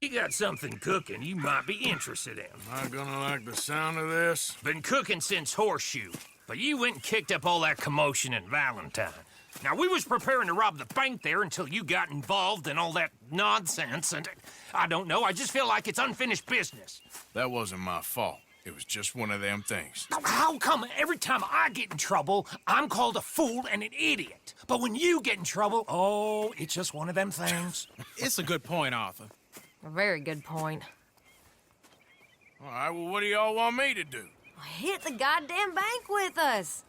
You got something cooking you might be interested in. Am I gonna like the sound of this? Been cooking since Horseshoe, but you went and kicked up all that commotion in Valentine. Now, we was preparing to rob the bank there until you got involved in all that nonsense, and I don't know, I just feel like it's unfinished business. That wasn't my fault. It was just one of them things. Now, how come every time I get in trouble, I'm called a fool and an idiot? But when you get in trouble, oh, it's just one of them things. It's a good point, Arthur. A very good point. All right, well, what do y'all want me to do? Hit the goddamn bank with us.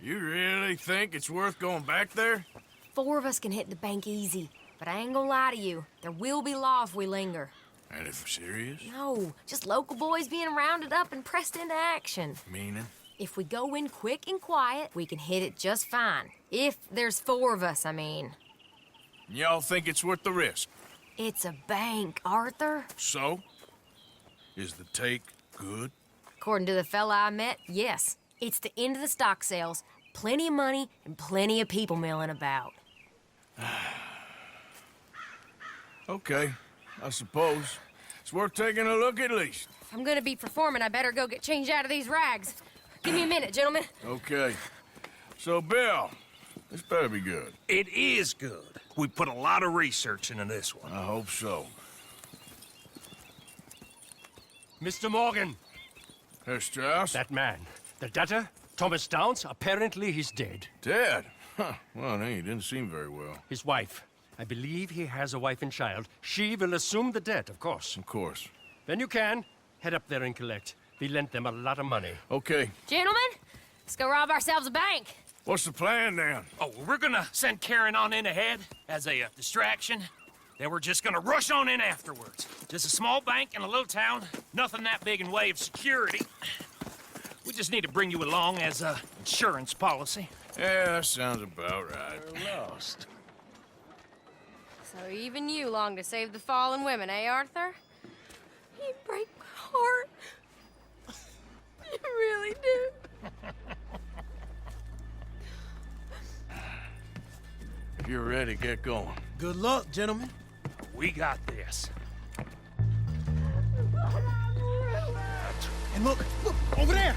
You really think it's worth going back there? 4 of us can hit the bank easy. But I ain't gonna lie to you. There will be law if we linger. And if we're serious? No, just local boys being rounded up and pressed into action. Meaning? If we go in quick and quiet, we can hit it just fine. If there's 4 of us, I mean. Y'all think it's worth the risk? It's a bank, Arthur. So? Is the take good? According to the fella I met, yes. It's the end of the stock sales. Plenty of money and plenty of people milling about. Okay, I suppose. It's worth taking a look at least. If I'm gonna be performing, I better go get changed out of these rags. Give me a minute, gentlemen. Okay. So, Bill, this better be good. It is good. We put a lot of research into this one. I hope so. Mr. Morgan, Herr Strauss? that man, the debtor, Thomas Downs, apparently he's dead. Dead? Huh. Well, he didn't seem very well. His wife, I believe he has a wife and child. She will assume the debt, of course. Of course. Then you can head up there and collect. We lent them a lot of money. Okay. Gentlemen, let's go rob ourselves a bank. What's the plan, then? Oh, we're gonna send Karen on in ahead as a distraction. Then we're just gonna rush on in afterwards. Just a small bank in a little town. Nothing that big in way of security. We just need to bring you along as a insurance policy. Yeah, that sounds about right. Lost. So even you long to save the fallen women, eh, Arthur? You break my heart. You really do. If you're ready, get going. Good luck, gentlemen. We got this. And look, over there!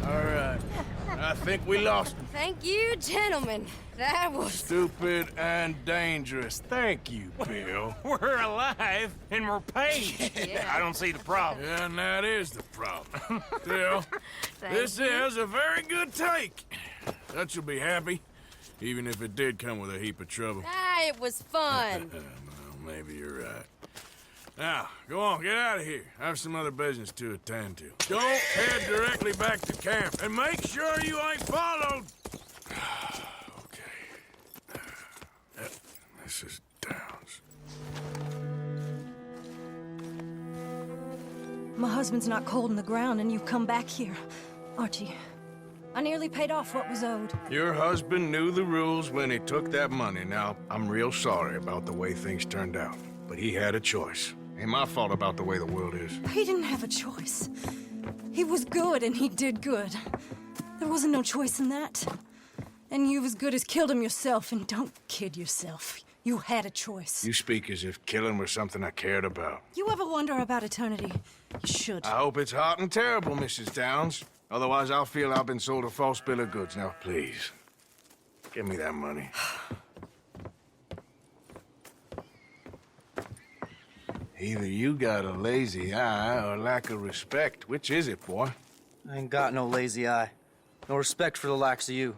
All right. I think we lost him. Thank you, gentlemen. That was... Stupid and dangerous. Thank you, Bill. We're alive and we're paid. Yeah. I don't see the problem. Yeah, and that is the problem. Still, this is a very good take. Dutch will be happy, even if it did come with a heap of trouble. Ah, it was fun. Well, maybe you're right. Now, go on, get out of here. I have some other business to attend to. Don't head directly back to camp, and make sure you ain't followed. Okay. Mrs. Downs. My husband's not cold in the ground, and you've come back here. Archie, I nearly paid off what was owed. Your husband knew the rules when he took that money. Now, I'm real sorry about the way things turned out, but he had a choice. Ain't my fault about the way the world is. He didn't have a choice. He was good, and he did good. There wasn't no choice in that. And you've as good as killed him yourself, and don't kid yourself. You had a choice. You speak as if killing was something I cared about. You ever wonder about eternity? You should. I hope it's hot and terrible, Mrs. Downs. Otherwise, I'll feel I've been sold a false bill of goods. Now, please, give me that money. Either you got a lazy eye or lack of respect. Which is it, boy? I ain't got no lazy eye. No respect for the likes of you.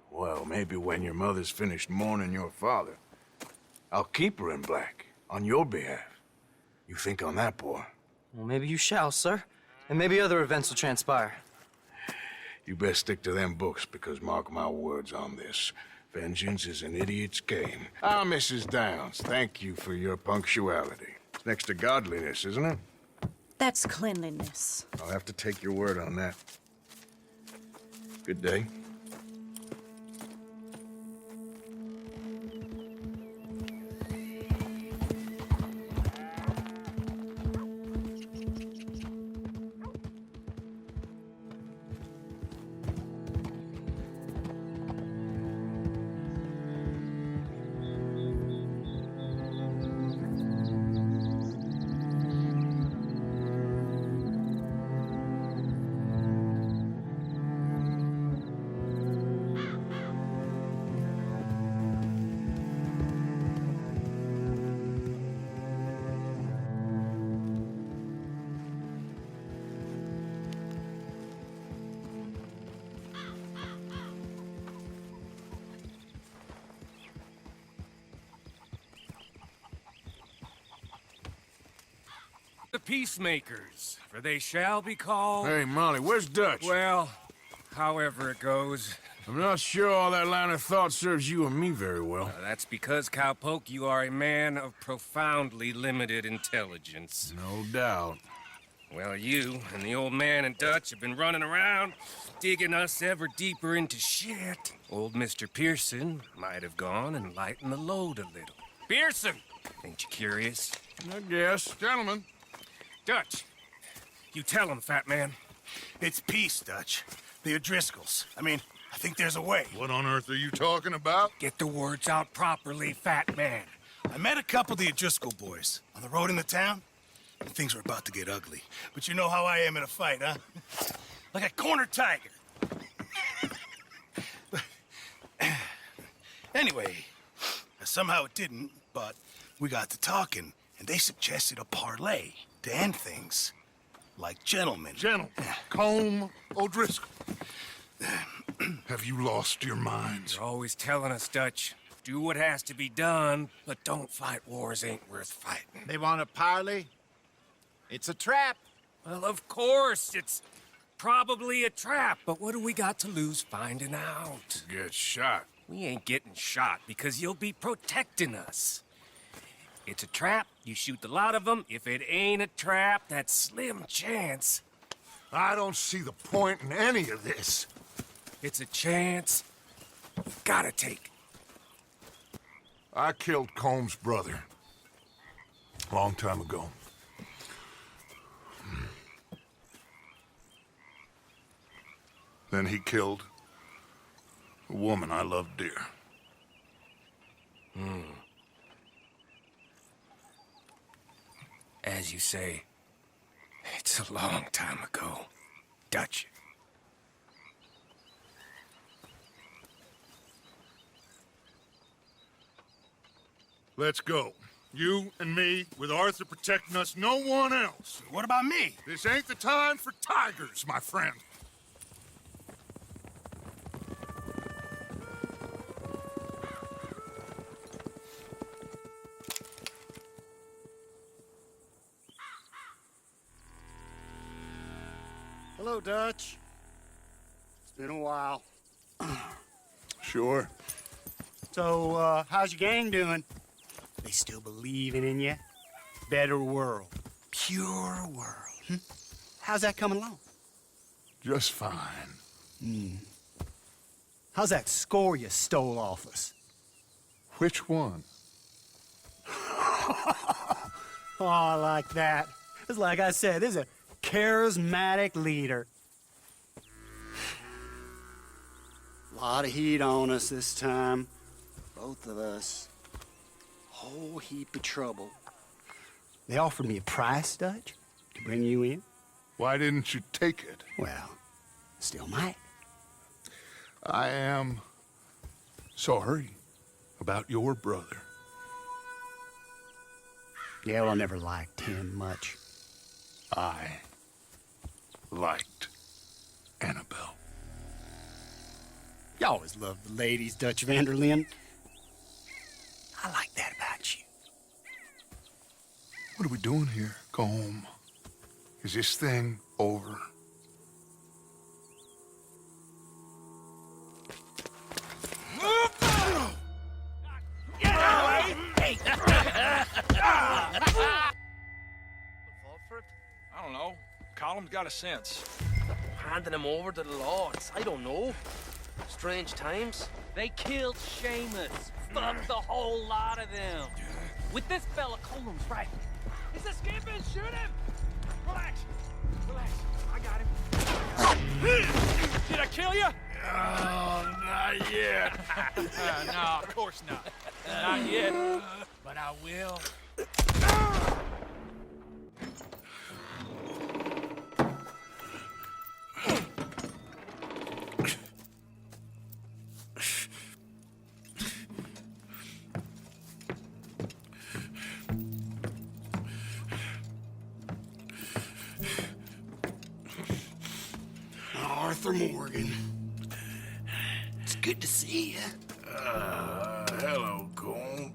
Well, maybe when your mother's finished mourning your father, I'll keep her in black on your behalf. You think on that, boy? Well, maybe you shall, sir. And maybe other events will transpire. You best stick to them books, because mark my words on this. Vengeance is an idiot's game. Ah, Mrs. Downs, thank you for your punctuality. It's next to godliness, isn't it? That's cleanliness. I'll have to take your word on that. Good day. the peacemakers, for they shall be called... Hey, Molly, where's Dutch? Well, however it goes. I'm not sure all that line of thought serves you and me very well. That's because, Cowpoke, you are a man of profoundly limited intelligence. No doubt. Well, you and the old man and Dutch have been running around, digging us ever deeper into shit. Old Mr. Pearson might have gone and lightened the load a little. Pearson! Ain't you curious? I guess. Gentlemen. Dutch, you tell him, fat man. It's peace, Dutch. The O'Driscolls. I mean, I think there's a way. What on earth are you talking about? Get the words out properly, fat man. I met a couple of the O'Driscoll boys on the road in the town, and things were about to get ugly. But you know how I am in a fight, huh? Like a corner tiger. Anyway, somehow it didn't, but we got to talking, and they suggested a parlay to end things. Like gentlemen. Gentlemen, Combe O'Driscoll. Have you lost your minds? You're always telling us, Dutch. Do what has to be done, but don't fight wars ain't worth fighting. They want a parley? It's a trap. Well, of course, it's probably a trap, but what do we got to lose finding out? Get shot. We ain't getting shot because you'll be protecting us. It's a trap, you shoot the lot of them. If it ain't a trap, that's slim chance. I don't see the point in any of this. It's a chance you've gotta take. I killed Combs' brother a long time ago. Then he killed a woman I loved dear. As you say, it's a long time ago, Dutch. Let's go. You and me, with Arthur protecting us, no one else. What about me? This ain't the time for tigers, my friend. Hello, Dutch. It's been a while. Sure. So, how's your gang doing? They still believing in you? Better world. Pure world. How's that coming along? Just fine. How's that score you stole off us? Which one? Oh, I like that. It's like I said, this is a charismatic leader. Lot of heat on us this time. Both of us. Whole heap of trouble. They offered me a price, Dutch, to bring you in. Why didn't you take it? Well, still might. I am sorry about your brother. Yeah, well, I never liked him much. I liked Annabelle. You always loved the ladies, Dutch Vanderlyn. I like that about you. What are we doing here? Go home. Is this thing over? I don't know. Column's got a sense. Handing him over to the lords. I don't know. Strange times. They killed Seamus. Fuck the whole lot of them. With this fella, Colum's right. He's escaping. Shoot him. Relax. Relax. I got him. Did I kill you? Oh, not yet. No, of course not. Not yet. But I will. Arthur Morgan. It's good to see you. Hello, Cole.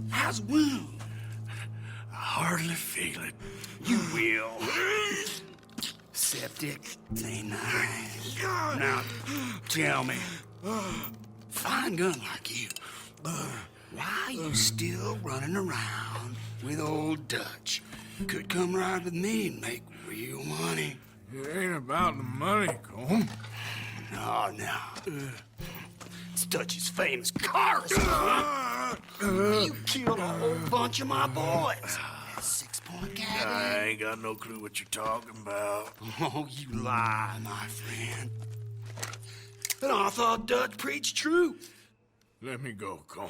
How's wound? I hardly feel it. You will. Septic ain't nice. Now, tell me, fine gun like you, why you still running around with old Dutch? Could come ride with me and make real money. It ain't about the money, Colm. No. It's Dutch's famous car. You killed a whole bunch of my boys. That 6-point cabin. I ain't got no clue what you're talking about. Oh, you lie, my friend. And I thought Dutch preached truth. Let me go, Colm,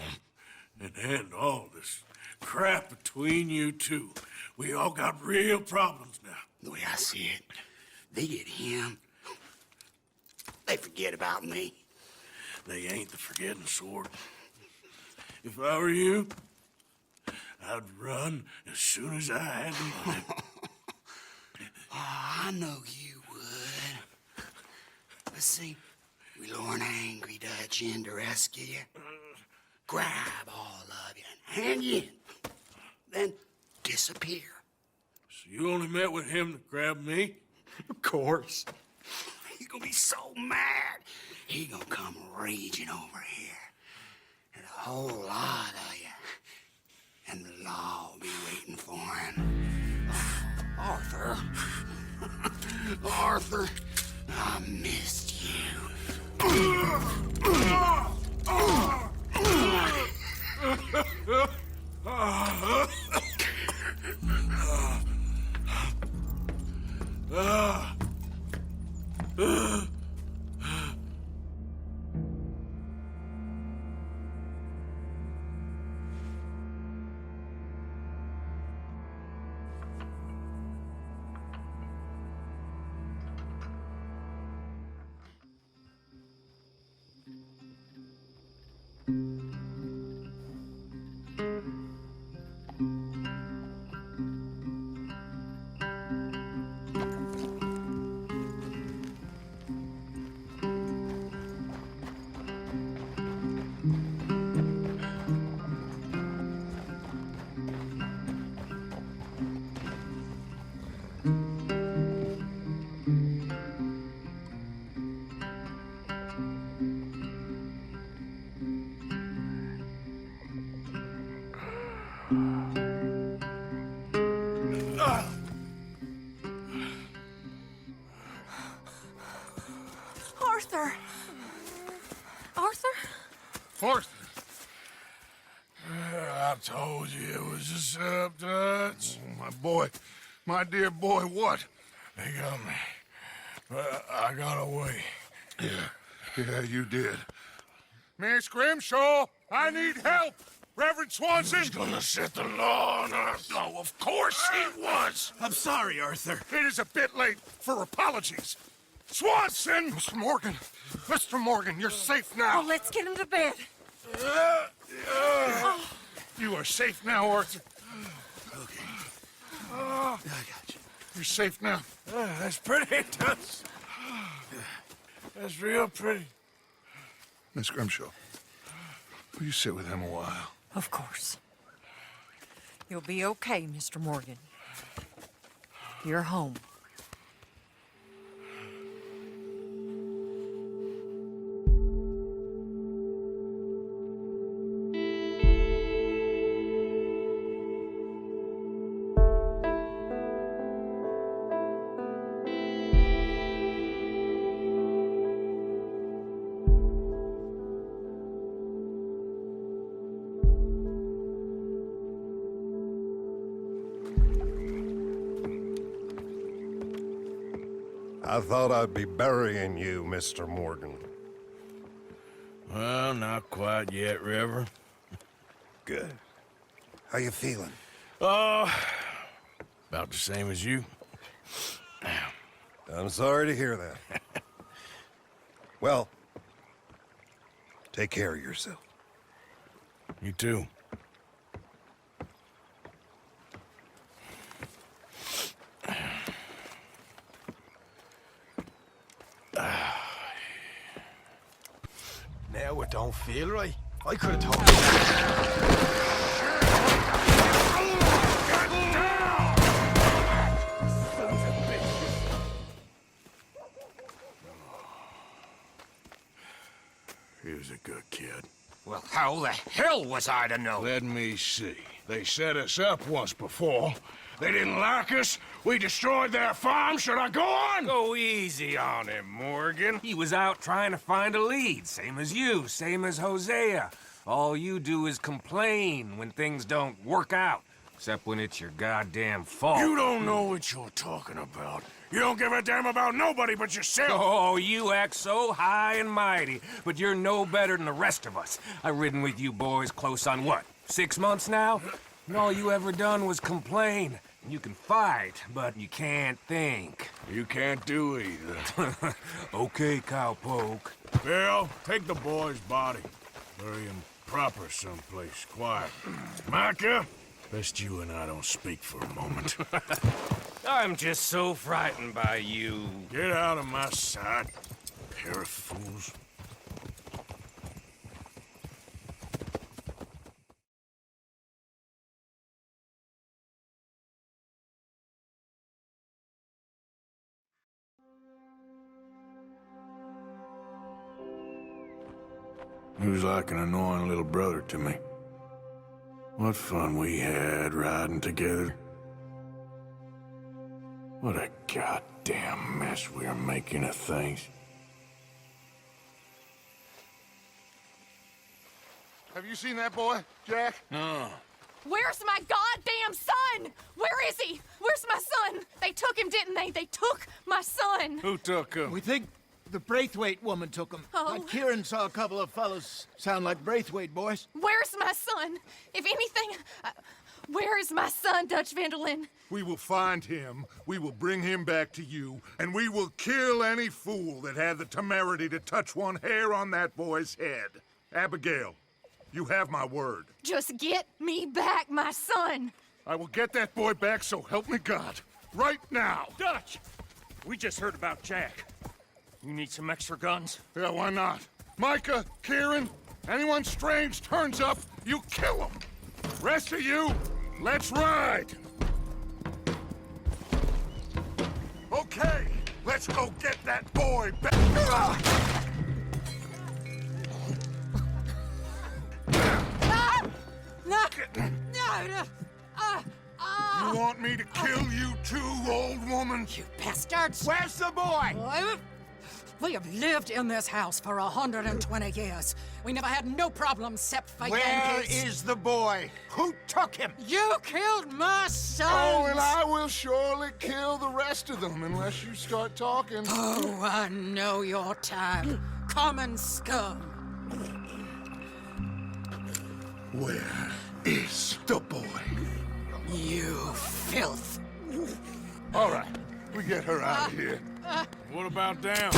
and end all this crap between you two. We all got real problems now. The way I see it, they get him. They forget about me. They ain't the forgetting sort. If I were you, I'd run as soon as I had the money. I know you would. Let's see, we lure an angry Dutch in to rescue you. Grab all of you and hand you in. Then disappear. So you only met with him to grab me? Of course. He's gonna be so mad. He gonna come raging over here. And a whole lot of you. And the law will be waiting for him. Oh, Arthur. Arthur, I missed you. Arthur! Arthur? Arthur. I told you it was a setup, Dutch. My boy, my dear boy, what? They got me. But I got away. Yeah, you did. Miss Grimshaw, I need help. Reverend Swanson. He's gonna set the law on us. Oh, of course he was. I'm sorry, Arthur. It is a bit late for apologies. Swanson! Mr. Morgan. Mr. Morgan, you're safe now. Oh, let's get him to bed. You are safe now, Arthur. Okay. I got you. You're safe now. That's pretty, Dutch. That's real pretty. Miss Grimshaw, will you sit with him a while? Of course. You'll be okay, Mr. Morgan. You're home. I thought I'd be burying you, Mr. Morgan. Well, not quite yet, Reverend. Good. How you feeling? Oh, about the same as you. I'm sorry to hear that. Well, take care of yourself. You too. Now it don't feel right. I could have told you. He was a good kid. Well, how the hell was I to know? Let me see. They set us up once before. They didn't like us. We destroyed their farm. Should I go on? Go easy on him, Morgan. He was out trying to find a lead, same as you, same as Hosea. All you do is complain when things don't work out, except when it's your goddamn fault. You don't know what you're talking about. You don't give a damn about nobody but yourself. Oh, you act so high and mighty, but you're no better than the rest of us. I've ridden with you boys close on what, 6 months now? And all you ever done was complain. You can fight, but you can't think. You can't do either. Okay, cowpoke. Bill, take the boy's body. Bury him proper someplace quiet. Micah, best you and I don't speak for a moment. I'm just so frightened by you. Get out of my sight, pair of fools. He was like an annoying little brother to me. What fun we had riding together. What a goddamn mess we are making of things. Have you seen that boy, Jack? No. Where's my goddamn son? Where is he? Where's my son? They took him, didn't they? They took my son. Who took him? We think the Braithwaite woman took him. Oh. Kieran saw a couple of fellows sound like Braithwaite boys. Where's my son? If anything, where is my son, Dutch Vanderlyn? We will find him, we will bring him back to you, and we will kill any fool that had the temerity to touch one hair on that boy's head. Abigail, you have my word. Just get me back, my son. I will get that boy back, so help me God. Right now. Dutch! We just heard about Jack. You need some extra guns? Yeah, why not? Micah, Kieran, anyone strange turns up, you kill him. Rest of you, let's ride. Okay, let's go get that boy back. You want me to kill you too, old woman? You bastards! Where's the boy? We have lived in this house for 120 years. We never had no problems except for Where Yankees. is the boy? Who took him? You killed my son! Oh, and I will surely kill the rest of them unless you start talking. Oh, I know your type. Common scum. Where is the boy? You filth. All right, we get her out of here. What about them?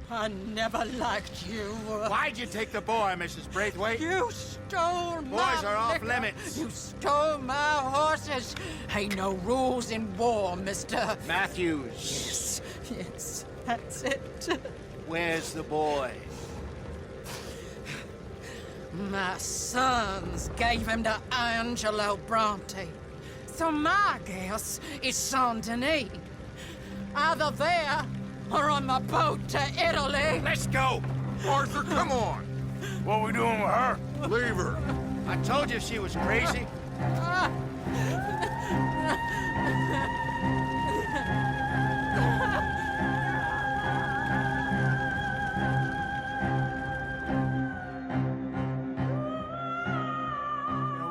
I never liked you. Why'd you take the boy, Mrs. Braithwaite? You stole my Boys are off liquor. limits. You stole my horses. Ain't no rules in war, mister. Matthews. Yes, that's it. Where's the boy? My sons gave him to Angelo Bronte. So my guess is Saint Denis. Either there or on the boat to Italy. Let's go! Arthur, come on. What are we doing with her? Leave her. I told you she was crazy.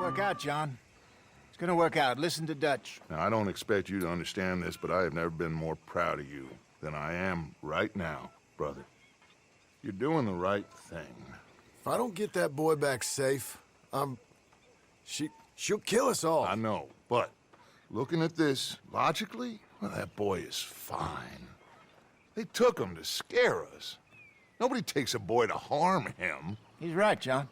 Work out, John. It's gonna work out. Listen to Dutch. Now, I don't expect you to understand this, but I have never been more proud of you than I am right now, brother. You're doing the right thing. If I don't get that boy back safe, she'll kill us all. I know, but looking at this logically, well, that boy is fine. They took him to scare us. Nobody takes a boy to harm him. He's right, John.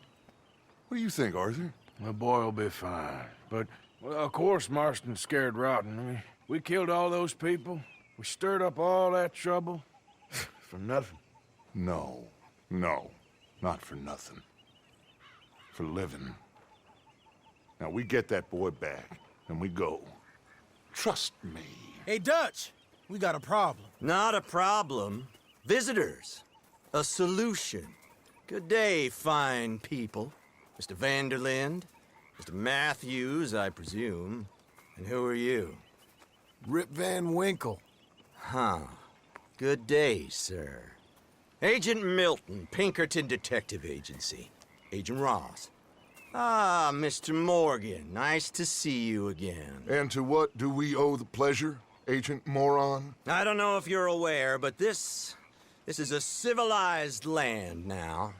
What do you think, Arthur? The boy will be fine. But, well, of course Marston's scared rotten. I mean, we killed all those people. We stirred up all that trouble. For nothing. No, not for nothing. For living. Now, we get that boy back, and we go. Trust me. Hey, Dutch, we got a problem. Not a problem. Visitors. A solution. Good day, fine people. Mr. Vanderlind, Mr. Matthews, I presume. And who are you? Rip Van Winkle. Huh. Good day, sir. Agent Milton, Pinkerton Detective Agency. Agent Ross. Ah, Mr. Morgan, nice to see you again. And to what do we owe the pleasure, Agent Moron? I don't know if you're aware, but this is a civilized land now.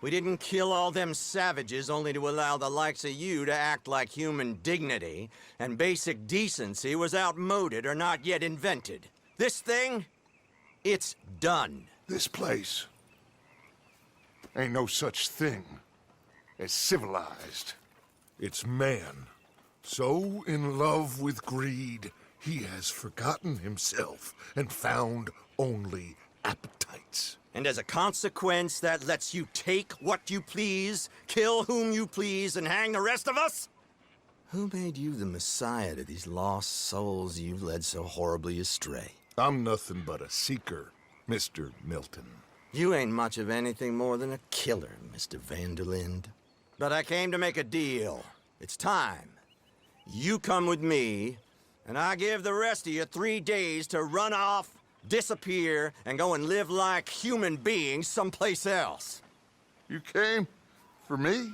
We didn't kill all them savages only to allow the likes of you to act like human dignity, and basic decency was outmoded or not yet invented. This thing, it's done. This place ain't no such thing as civilized. It's man, so in love with greed, he has forgotten himself and found only appetites. And as a consequence, that lets you take what you please, kill whom you please, and hang the rest of us? Who made you the messiah to these lost souls you've led so horribly astray? I'm nothing but a seeker, Mr. Milton. You ain't much of anything more than a killer, Mr. Vanderlind. But I came to make a deal. It's time. You come with me, and I give the rest of you 3 days to run off, disappear, and go and live like human beings someplace else. You came for me?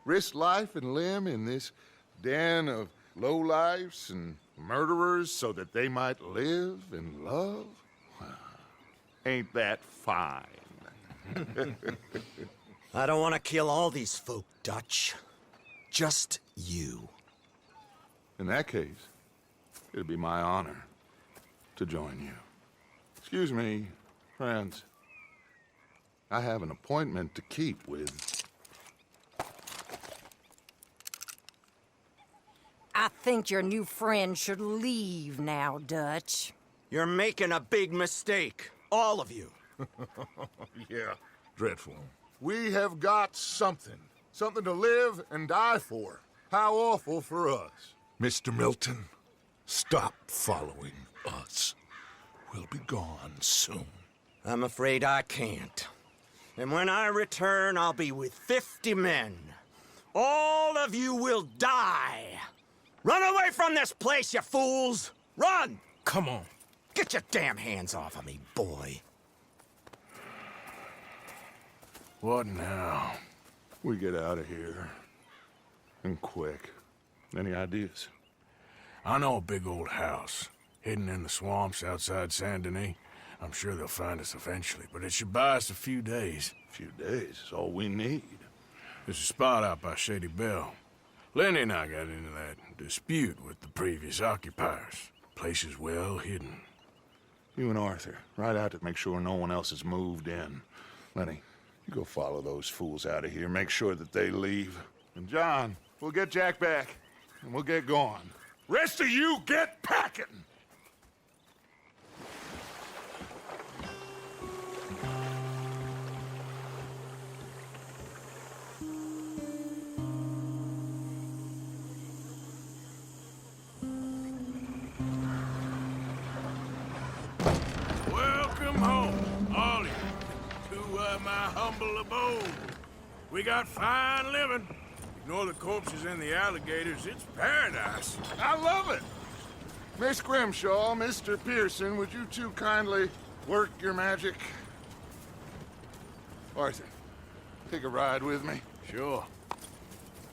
Risk life and limb in this den of lowlifes and murderers so that they might live and love? Ain't that fine? I don't want to kill all these folk, Dutch. Just you. In that case, it'd be my honor to join you. Excuse me, friends. I have an appointment to keep with... I think your new friend should leave now, Dutch. You're making a big mistake. All of you. Yeah, dreadful. We have got something. Something to live and die for. How awful for us. Mr. Milton, stop following us. We'll be gone soon. I'm afraid I can't. And when I return, I'll be with 50 men. All of you will die. Run away from this place, you fools! Run! Come on. Get your damn hands off of me, boy. What now? We get out of here. And quick. Any ideas? I know a big old house, hidden in the swamps outside Saint Denis. I'm sure they'll find us eventually, but it should buy us a few days. A few days is all we need. There's a spot out by Shady Bell. Lenny and I got into that dispute with the previous occupiers. Place is well hidden. You and Arthur, ride out to make sure no one else has moved in. Lenny, you go follow those fools out of here. Make sure that they leave. And John, we'll get Jack back, and we'll get going. Rest of you, get packing! Welcome home, all of you, to my humble abode. We got fine living. Ignore the corpses and the alligators, it's paradise. I love it! Miss Grimshaw, Mr. Pearson, would you two kindly work your magic? Arthur, take a ride with me? Sure.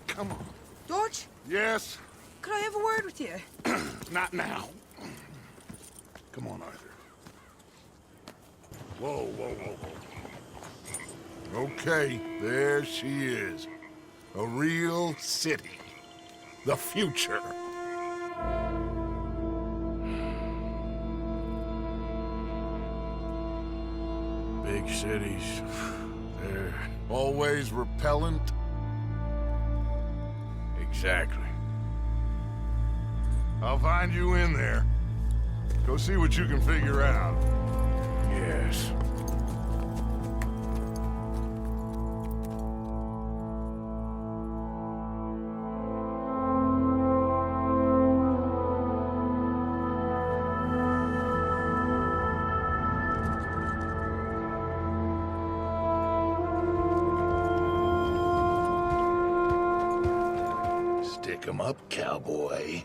Come on. Dodge, Yes? could I have a word with you? Not now. Come on, Arthur. Whoa, whoa, whoa, whoa. Okay, there she is. A real city. The future. Big cities, they're... Always repellent. Exactly. I'll find you in there. Go see what you can figure out. Yes. Pick 'em up, cowboy.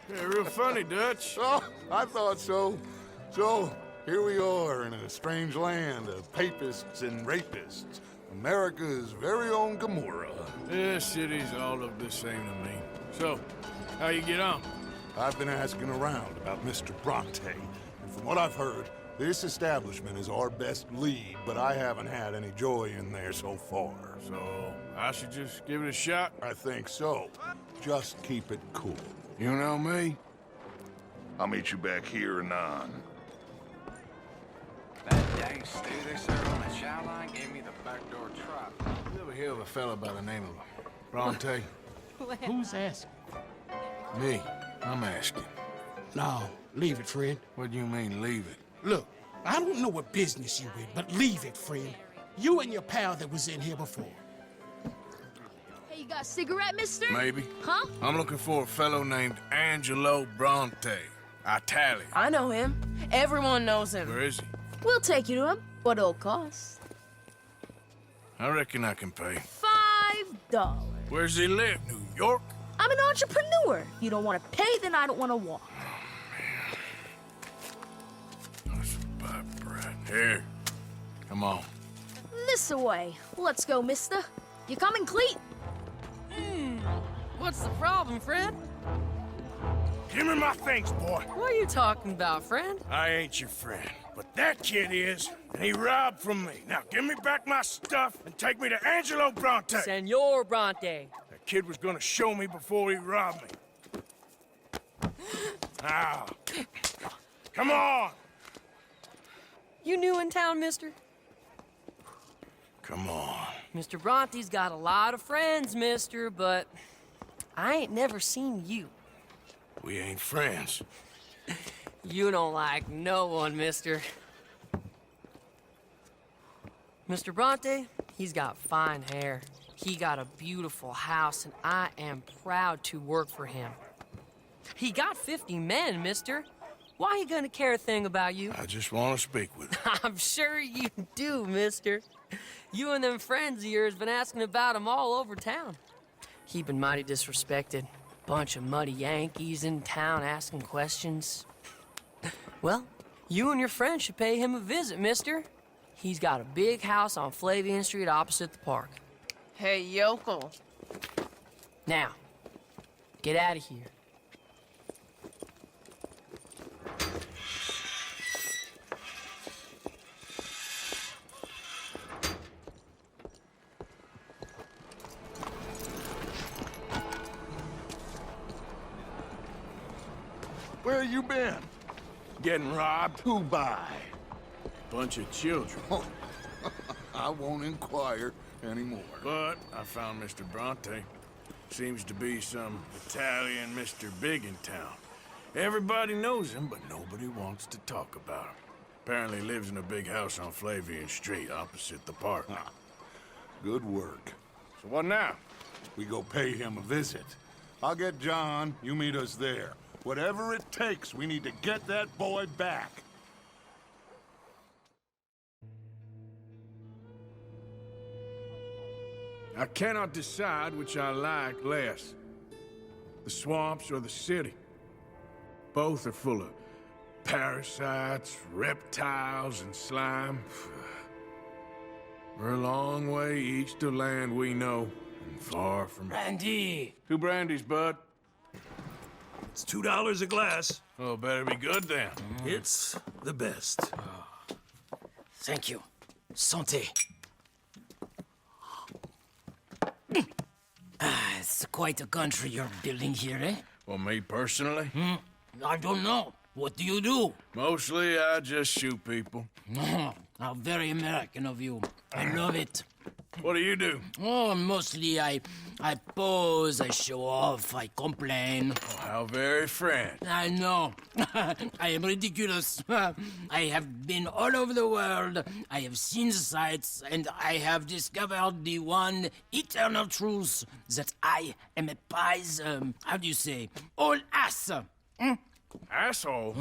Yeah, real funny, Dutch. Oh, I thought so. So, here we are in a strange land of papists and rapists. America's very own Gomorrah. Yeah, cities all look the same to me. So, how you get on? I've been asking around about Mr. Bronte, and from what I've heard, this establishment is our best lead, but I haven't had any joy in there so far. So, I should just give it a shot? I think so. Just keep it cool. You know me? I'll meet you back here anon. That dang stew they serve on the chow line gave me the backdoor trot. You ever hear of a fella by the name of Bronte? Who's asking? Me. I'm asking. No, leave it, friend. What do you mean, leave it? Look, I don't know what business you in, but leave it, friend. You and your pal that was in here before. Hey, you got a cigarette, mister? Maybe. Huh? I'm looking for a fellow named Angelo Bronte. Italian. I know him. Everyone knows him. Where is he? We'll take you to him. What it'll cost? I reckon I can pay. $5. Where's he live? New York? I'm an entrepreneur. You don't want to pay, then I don't want to walk. That's about bread. Here. Come on. This away. Let's go, mister. You coming, Cleet? What's the problem, friend? Give me my things, boy. What are you talking about, friend? I ain't your friend, but that kid is, and he robbed from me. Now give me back my stuff and take me to Angelo Bronte. Senor Bronte. That kid was gonna show me before he robbed me. Now, come on. You new in town, mister? Come on. Mr. Bronte's got a lot of friends, mister, but I ain't never seen you. We ain't friends. You don't like no one, mister. Mr. Bronte, he's got fine hair. He got a beautiful house, and I am proud to work for him. He got 50 men, mister. Why he gonna care a thing about you? I just want to speak with him. I'm sure you do, mister. You and them friends of yours been asking about him all over town. He been mighty disrespected. Bunch of muddy Yankees in town asking questions. Well, you and your friend should pay him a visit, mister. He's got a big house on Flavian Street opposite the park. Hey, yokel. Now, get out of here. Where you been? Getting robbed? Who by? Bunch of children. I won't inquire anymore. But I found Mr. Bronte. Seems to be some Italian Mr. Big in town. Everybody knows him, but nobody wants to talk about him. Apparently lives in a big house on Flavian Street opposite the park. Good work. So what now? We go pay him a visit. I'll get John, you meet us there. Whatever it takes, we need to get that boy back. I cannot decide which I like less. The swamps or the city. Both are full of parasites, reptiles, and slime. We're a long way east to land we know, and far from... Brandy! 2 brandies, bud. It's $2 a glass. Oh, better be good then. It's the best. Thank you. Santé. It's quite a country you're building here, eh? Well, me personally? I don't know. What do you do? Mostly, I just shoot people. Oh, how very American of you. I love it. What do you do? Oh, mostly I pose, I show off, I complain. Oh, how very French. I know. I am ridiculous. I have been all over the world. I have seen the sights, and I have discovered the one eternal truth that I am a pies, how do you say, all ass. Asshole?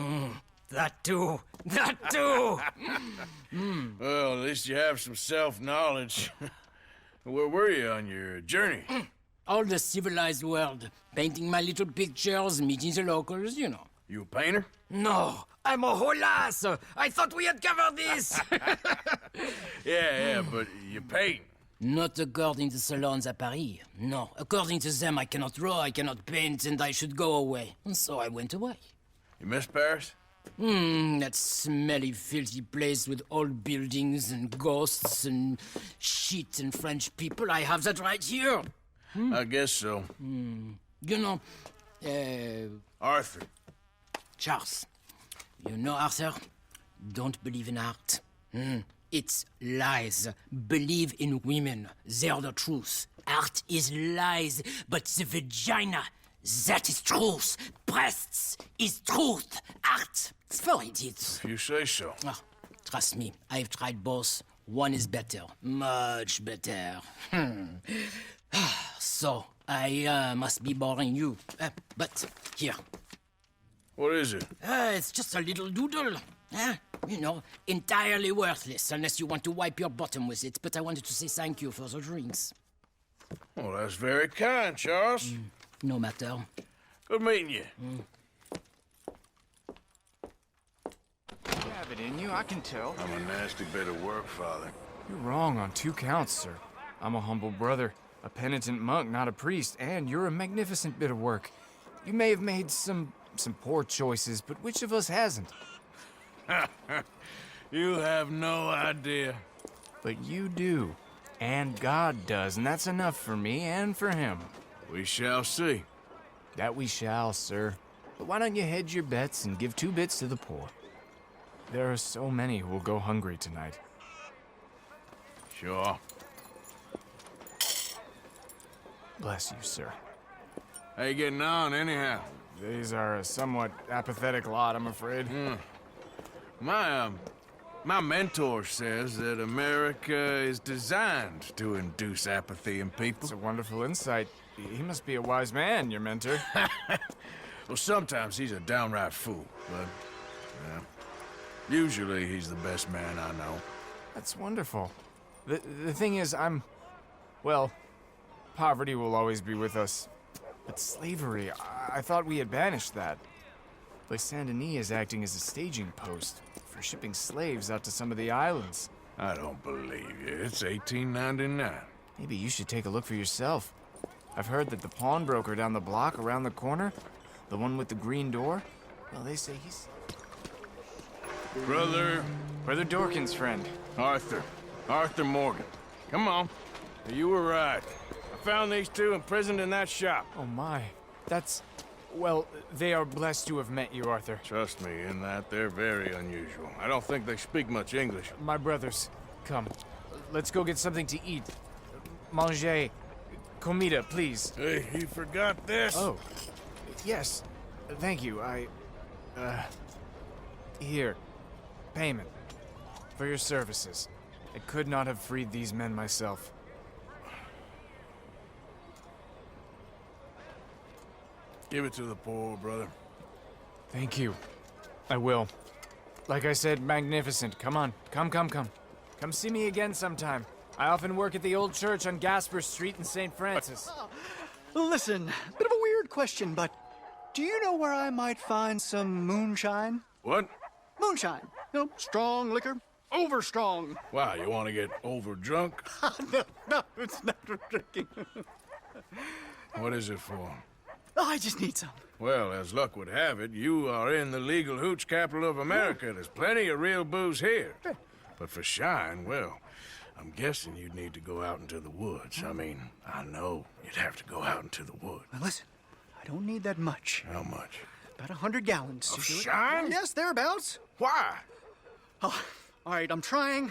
That too. That too. Well, at least you have some self-knowledge. Where were you on your journey? All the civilized world. Painting my little pictures, meeting the locals, you know. You a painter? No, I'm a whole ass. I thought we had covered this. Yeah, but you paint. Not according to salons at Paris. No, according to them, I cannot draw, I cannot paint, and I should go away. And so I went away. You miss Paris? That smelly, filthy place with old buildings and ghosts and shit and French people. I have that right here. I guess so. You know, Arthur. Charles. You know, Arthur? Don't believe in art. It's lies. Believe in women. They're the truth. Art is lies, but the vagina, that is truth. Breasts is truth. Art, it's for idiots. If you say so. Oh, trust me, I've tried both. One is better. Much better. So, I must be boring you. But here. What is it? It's just a little doodle. You know, entirely worthless unless you want to wipe your bottom with it. But I wanted to say thank you for the drinks. Well, that's very kind, Charles. No matter. Good meeting you. You have it in you, I can tell. I'm a nasty bit of work, Father. You're wrong on 2 counts, sir. I'm a humble brother, a penitent monk, not a priest, and you're a magnificent bit of work. You may have made some poor choices, but which of us hasn't? You have no idea. But you do. And God does, and that's enough for me and for him. We shall see. That we shall, sir. But why don't you hedge your bets and give 2 bits to the poor? There are so many who will go hungry tonight. Sure. Bless you, sir. How you getting on, anyhow? These are a somewhat apathetic lot, I'm afraid. My mentor says that America is designed to induce apathy in people. It's a wonderful insight. He must be a wise man, your mentor. Well, sometimes he's a downright fool, but usually he's the best man I know. That's wonderful. The thing is, well, poverty will always be with us. But slavery, I thought we had banished that. Like Saint Denis is acting as a staging post for shipping slaves out to some of the islands. I don't believe you. It's 1899. Maybe you should take a look for yourself. I've heard that the pawnbroker down the block around the corner, the one with the green door, well, they say he's... Brother Dorkin's friend. Arthur Morgan. Come on. You were right. I found these 2 imprisoned in that shop. Oh my, that's... Well, they are blessed to have met you, Arthur. Trust me, in that they're very unusual. I don't think they speak much English. My brothers, come. Let's go get something to eat. Manger. Comida, please. Hey, you forgot this? Oh, yes. Thank you. Here. Payment. For your services. I could not have freed these men myself. Give it to the poor, brother. Thank you. I will. Like I said, magnificent. Come on. Come. Come see me again sometime. I often work at the old church on Gasper Street in St. Francis. Listen, bit of a weird question, but do you know where I might find some moonshine? What? Moonshine. You know, strong liquor. Over-strong. Wow, you want to get over-drunk? No, it's not for drinking. What is it for? Oh, I just need some. Well, as luck would have it, you are in the legal hooch capital of America. There's plenty of real booze here. But for shine, well, I'm guessing you'd need to go out into the woods. I mean, I know you'd have to go out into the woods. Now listen, I don't need that much. How much? About 100 gallons. Of to do it. shine? Yes, thereabouts. Why? Oh, all right, I'm trying.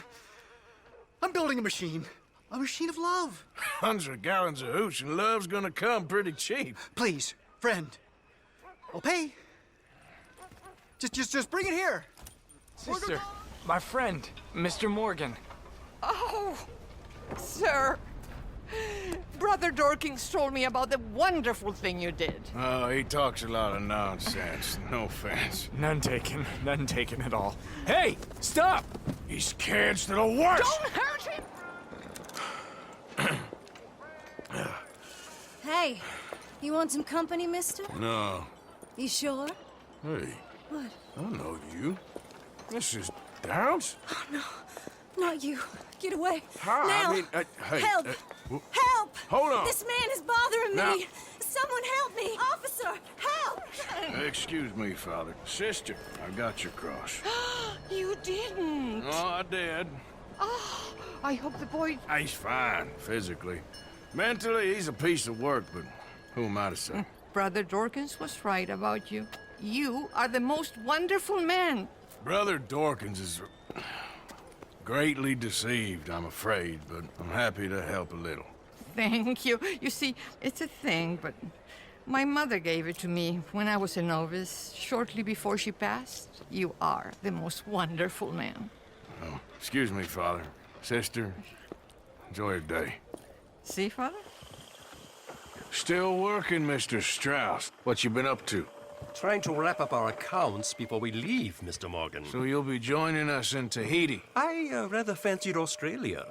I'm building a machine. A machine of love. 100 gallons of hooch and love's gonna come pretty cheap. Please, friend. I'll pay. Just bring it here. Sister, my friend, Mr. Morgan. Oh, sir. Brother Dorkins told me about the wonderful thing you did. Oh, he talks a lot of nonsense. No offense. None taken at all. Hey, stop! He's caged to the worst! Don't hurt him! Hey, you want some company, mister? No. You sure? Hey, What? I know you. Mrs. Downs? Oh, no. Not you. Get away. Hi, Now. I mean, hey. Help! Help! Hold on. This man is bothering Now- me. Someone help me. Officer, help! Excuse me, Father. Sister, I got your cross. You didn't. Oh, I did. Oh, I hope the boy... He's fine, physically. Mentally, he's a piece of work, but who am I to say? Brother Dorkins was right about you. You are the most wonderful man. Brother Dorkins is greatly deceived, I'm afraid, but I'm happy to help a little. Thank you. You see, it's a thing, but my mother gave it to me when I was a novice, shortly before she passed. You are the most wonderful man. Oh, excuse me, Father. Sister, enjoy your day. See, Father? Still working, Mr. Strauss. What you been up to? Trying to wrap up our accounts before we leave, Mr. Morgan. So you'll be joining us in Tahiti? I rather fancied Australia.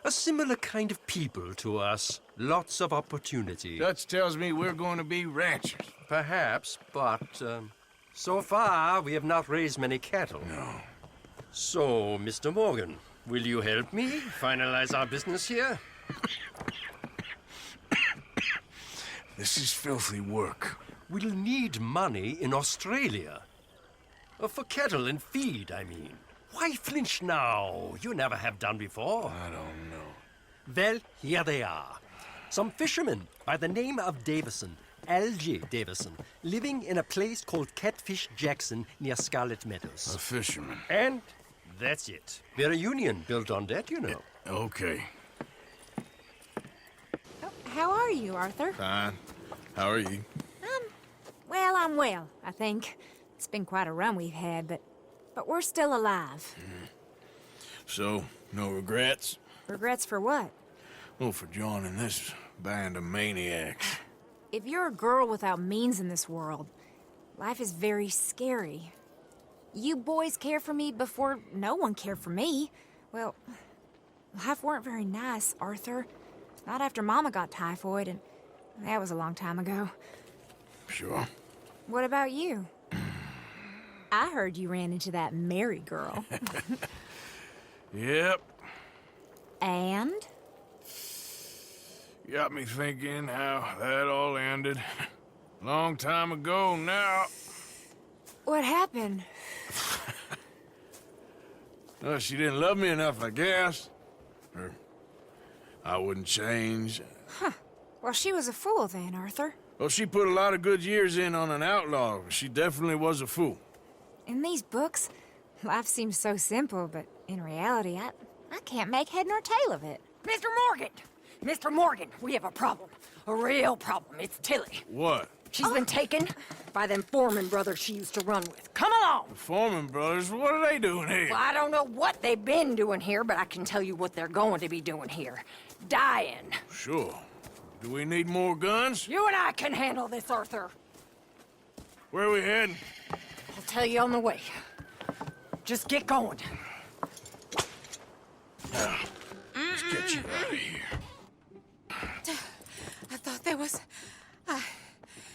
A similar kind of people to us. Lots of opportunity. Dutch tells me we're going to be ranchers. Perhaps, but so far we have not raised many cattle. No. So, Mr. Morgan, will you help me finalize our business here? This is filthy work. We'll need money in Australia. For cattle and feed, I mean. Why flinch now? You never have done before. I don't know. Well, here they are. Some fishermen by the name of Davison, L.J. Davison, living in a place called Catfish Jackson near Scarlet Meadows. A fisherman. And that's it. We're a union built on that, you know. Okay. How are you, Arthur? Fine. How are you? Well, I'm well, I think. It's been quite a run we've had, but we're still alive. So, no regrets? Regrets for what? Well, for joining this band of maniacs. If you're a girl without means in this world, life is very scary. You boys cared for me before no one cared for me. Well, life weren't very nice, Arthur. Not after Mama got typhoid, and that was a long time ago. Sure. What about you? I heard you ran into that Mary girl. Yep. And? Got me thinking how that all ended. Long time ago now. What happened? Well, she didn't love me enough, I guess. Or I wouldn't change. Huh. Well, she was a fool then, Arthur. Well, she put a lot of good years in on an outlaw. She definitely was a fool. In these books, life seems so simple, but in reality, I can't make head nor tail of it. Mr. Morgan! Mr. Morgan, we have a problem. A real problem. It's Tilly. What? She's been taken by them Foreman brothers she used to run with. Come along! The Foreman brothers? What are they doing here? Well, I don't know what they've been doing here, but I can tell you what they're going to be doing here. Dying. Sure. Do we need more guns? You and I can handle this, Arthur. Where are we heading? I'll tell you on the way. Just get going. Now, let's get you out of here. I thought there was...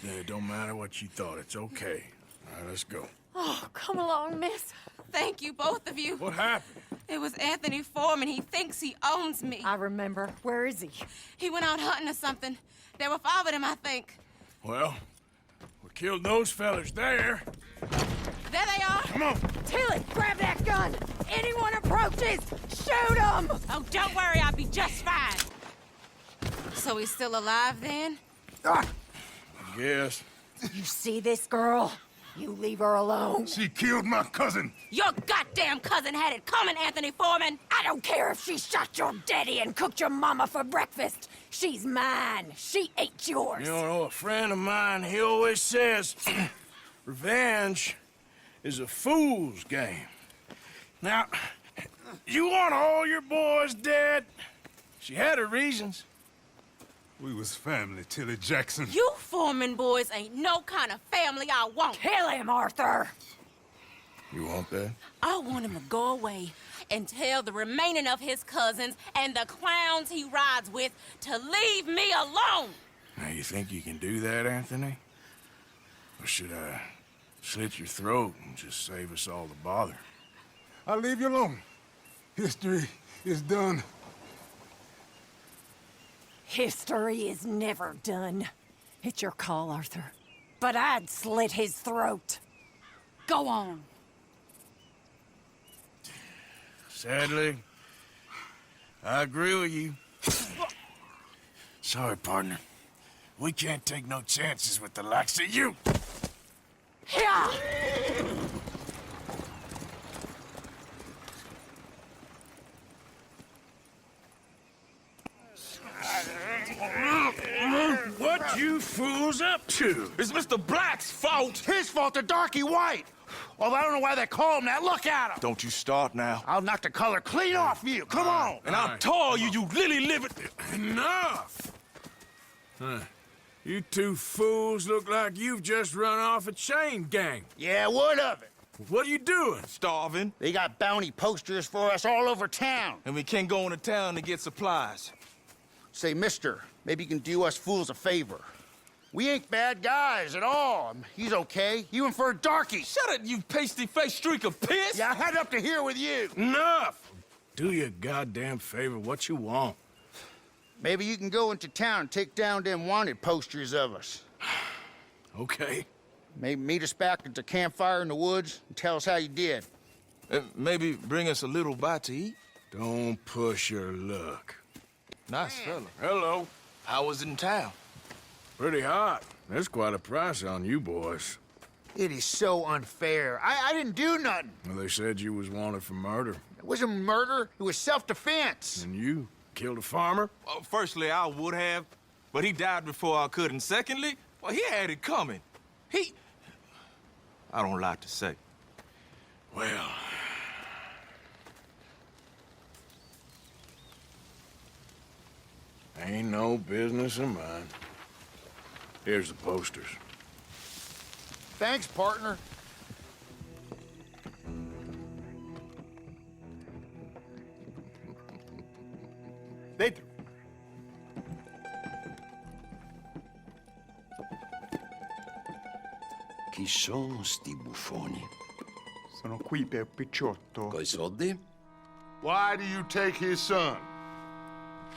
Yeah, it don't matter what you thought. It's okay. All right, let's go. Oh, come along, miss. Thank you, both of you. What happened? It was Anthony Foreman. He thinks he owns me. I remember. Where is he? He went out hunting or something. There were 5 of them, I think. Well, we killed those fellas there. There they are. Come on. Tilly, grab that gun. Anyone approaches, shoot them. Oh, don't worry. I'll be just fine. So he's still alive then? I guess. You see this girl? You leave her alone. She killed my cousin. Your goddamn cousin had it coming, Anthony Foreman. I don't care if she shot your daddy and cooked your mama for breakfast. She's mine. She ate yours. You know, a friend of mine, he always says, revenge is a fool's game. Now, you want all your boys dead? She had her reasons. We was family, Tilly Jackson. You Foreman boys ain't no kind of family I want. Kill him, Arthur. You want that? I want him to go away and tell the remaining of his cousins and the clowns he rides with to leave me alone. Now, you think you can do that, Anthony? Or should I slit your throat and just save us all the bother? I'll leave you alone. History is done. History is never done. It's your call, Arthur. But I'd slit his throat. Go on. Sadly, I agree with you. Sorry, partner. We can't take no chances with the likes of you. Yeah! What you fools up to? It's Mr. Black's fault. His fault, the darky white. Well, I don't know why they call him that. Look at him. Don't you start now. I'll knock the color clean off you. Come on. And I'll tell you, you lily-livered... Enough! Huh. You two fools look like you've just run off a chain gang. Yeah, what of it? What are you doing? Starving. They got bounty posters for us all over town. And we can't go into town to get supplies. Say, mister, maybe you can do us fools a favor. We ain't bad guys at all. He's okay, even for a darky. Shut it, you pasty-faced streak of piss! Yeah, I had up to here with you. Enough! Do your goddamn favor what you want. Maybe you can go into town and take down them wanted posters of us. Okay. Maybe meet us back at the campfire in the woods and tell us how you did. Maybe bring us a little bite to eat? Don't push your luck. Nice fella. Hello. How was it in town? Pretty hot. There's quite a price on you boys. It is so unfair. I didn't do nothing. Well, they said you was wanted for murder. It wasn't murder. It was self-defense. And you killed a farmer? Well, firstly, I would have, but he died before I could. And secondly, well, he had it coming. I don't like to say. Well... ain't no business of mine. Here's the posters. Thanks, partner. Dentro. Chi sono sti buffoni? Sono qui per Picciotto. Coi soldi? Why do you take his son?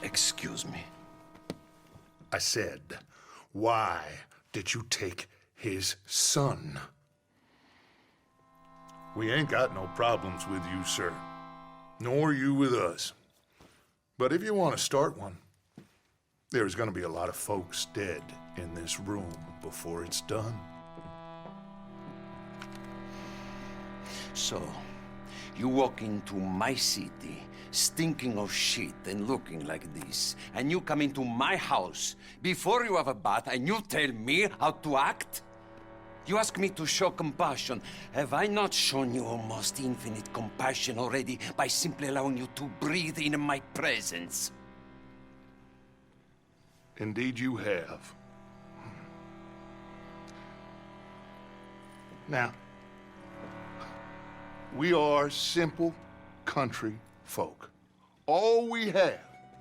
Excuse me. I said, why did you take his son? We ain't got no problems with you, sir. Nor you with us. But if you want to start one, there's gonna be a lot of folks dead in this room before it's done. So, you walk into my city, stinking of shit and looking like this, and you come into my house before you have a bath and you tell me how to act? You ask me to show compassion. Have I not shown you almost infinite compassion already by simply allowing you to breathe in my presence? Indeed you have. Now, we are simple country folk. All we have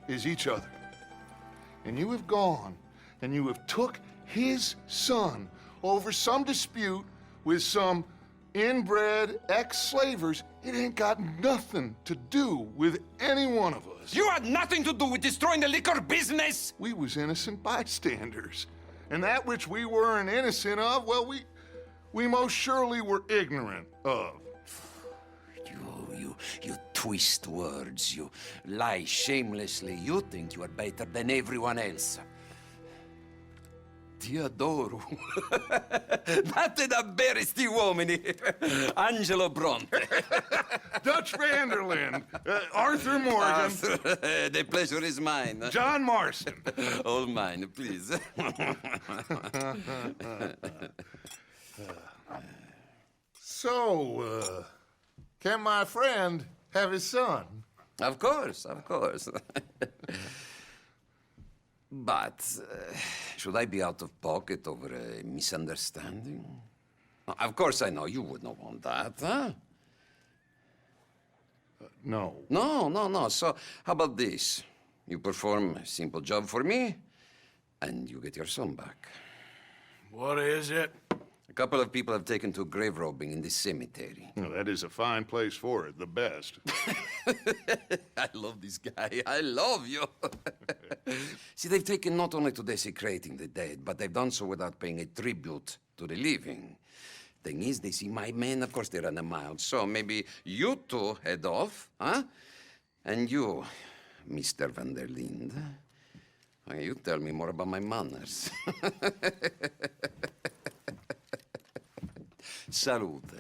is each other. And you have gone and you have took his son over some dispute with some inbred ex-slavers. It ain't got nothing to do with any one of us. You had nothing to do with destroying the liquor business! We was innocent bystanders. And that which we weren't innocent of, well, we most surely were ignorant of. You twist words, you lie shamelessly. You think you are better than everyone else. Ti adoro. Date da bere sti uomini. Angelo Bronte. Dutch Vanderland. Arthur Morgan. The pleasure is mine. John Marston. All mine, please. So, can my friend have his son? Of course, of course. But should I be out of pocket over a misunderstanding? Of course I know you would not want that, huh? No. No. So how about this? You perform a simple job for me, and you get your son back. What is it? A couple of people have taken to grave robbing in this cemetery. Well, that is a fine place for it, the best. I love this guy. I love you. See, they've taken not only to desecrating the dead, but they've done so without paying a tribute to the living. Thing is, they see my men, of course they run a mile. So maybe you two head off, huh? And you, Mr. Van der Linde, you tell me more about my manners. Salute.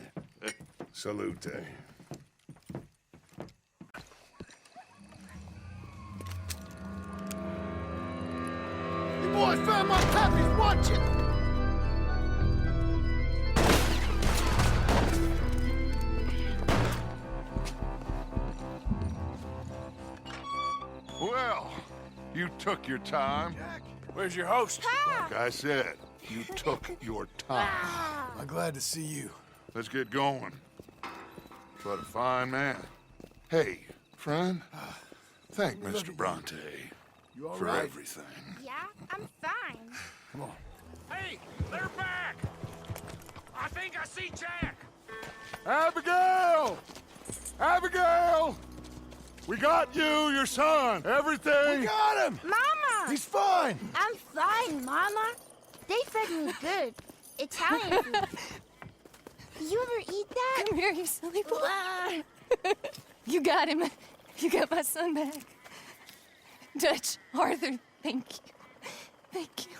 Salute. You boys found my puppies, watching! Well, you took your time. Where's your host? Like I said, you took your time. I'm glad to see you. Let's get going. What a fine man. Hey, friend, thank Mr. Bronte You all for right? everything. Yeah, I'm fine. Come on. Hey, they're back! I think I see Jack! Abigail! Abigail! We got you, your son, everything. We got him! Mama! He's fine! I'm fine, Mama. They fed me good. Italian food. You ever eat that? Come here, you silly boy. You got him. You got my son back. Dutch, Arthur, thank you. Thank you.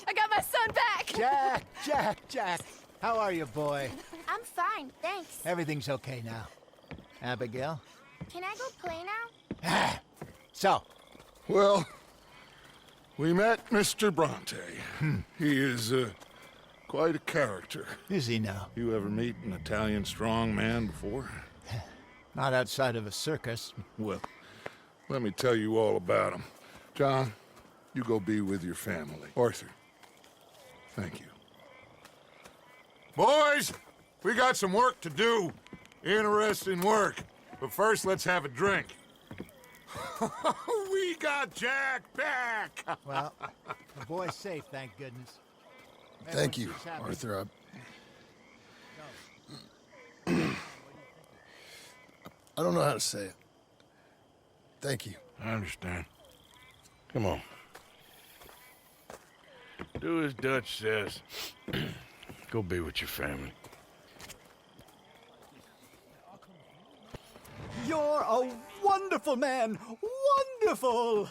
I got my son back! Jack. How are you, boy? I'm fine, thanks. Everything's okay now. Abigail? Can I go play now? So, Well, we met Mr. Bronte. He is quite a character. is he now? You ever meet an Italian strong man before? Not outside of a circus. Well, let me tell you all about him. John, you go be with your family. Arthur, thank you. Boys, we got some work to do. Interesting work. But first, let's have a drink. We got Jack back! Well, the boy's safe, thank goodness. Thank you, Everyone's happy. Arthur. I don't know how to say it. Thank you. I understand. Come on. Do as Dutch says. Go be with your family. You're a wonderful man! Wonderful!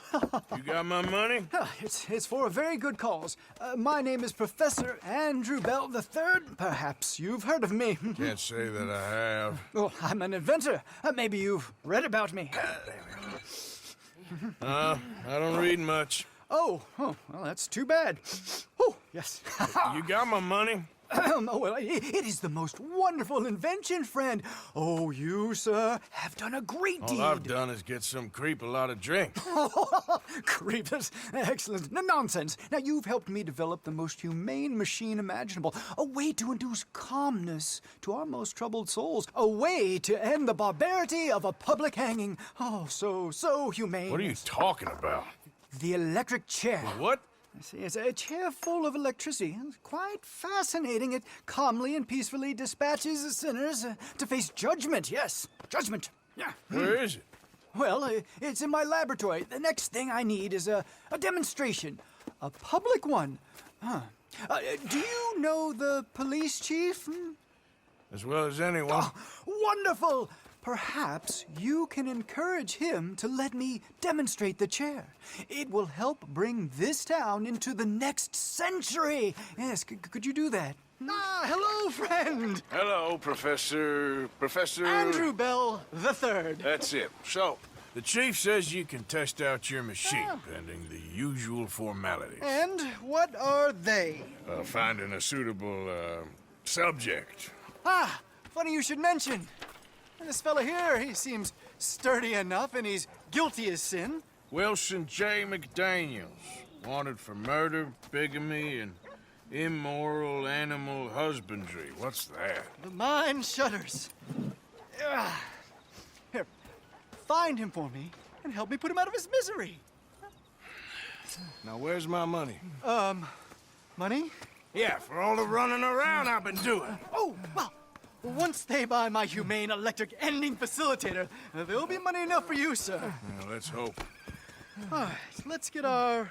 You got my money? It's for a very good cause. My name is Professor Andrew Bell III. Perhaps you've heard of me. Can't say that I have. Oh, I'm an inventor. Maybe you've read about me. I don't read much. Oh, well, that's too bad. Oh, yes. You got my money? Oh, well, it is the most wonderful invention, friend. Oh, you, sir, have done a great deed. All I've done is get some creep a lot of drink. Creepers. Excellent. Nonsense. Now, you've helped me develop the most humane machine imaginable. A way to induce calmness to our most troubled souls. A way to end the barbarity of a public hanging. Oh, so humane. What are you talking about? The electric chair. What? See, it's a chair full of electricity. It's quite fascinating. It calmly and peacefully dispatches sinners to face judgment. Yes, judgment. Yeah. Where is it? Well, it's in my laboratory. The next thing I need is a demonstration. A public one. Do you know the police chief? As well as anyone. Oh, wonderful! Perhaps you can encourage him to let me demonstrate the chair. It will help bring this town into the next century. Yes, could you do that? Hello, friend. Hello, Professor... Andrew Bell III. That's it. So, the chief says you can test out your machine, pending the usual formalities. And what are they? Finding a suitable, subject. Funny you should mention. This fella here, he seems sturdy enough, and he's guilty as sin. Wilson J. McDaniels, wanted for murder, bigamy, and immoral animal husbandry. What's that? The mind shudders. Here, find him for me, and help me put him out of his misery. Now, where's my money? Money? Yeah, for all the running around I've been doing. Oh, well, once they buy my humane electric ending facilitator, there'll be money enough for you, sir. Well, let's hope. All right, let's get our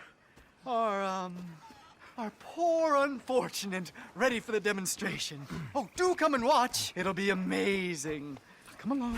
poor unfortunate ready for the demonstration. Oh, do come and watch. It'll be amazing. Come along.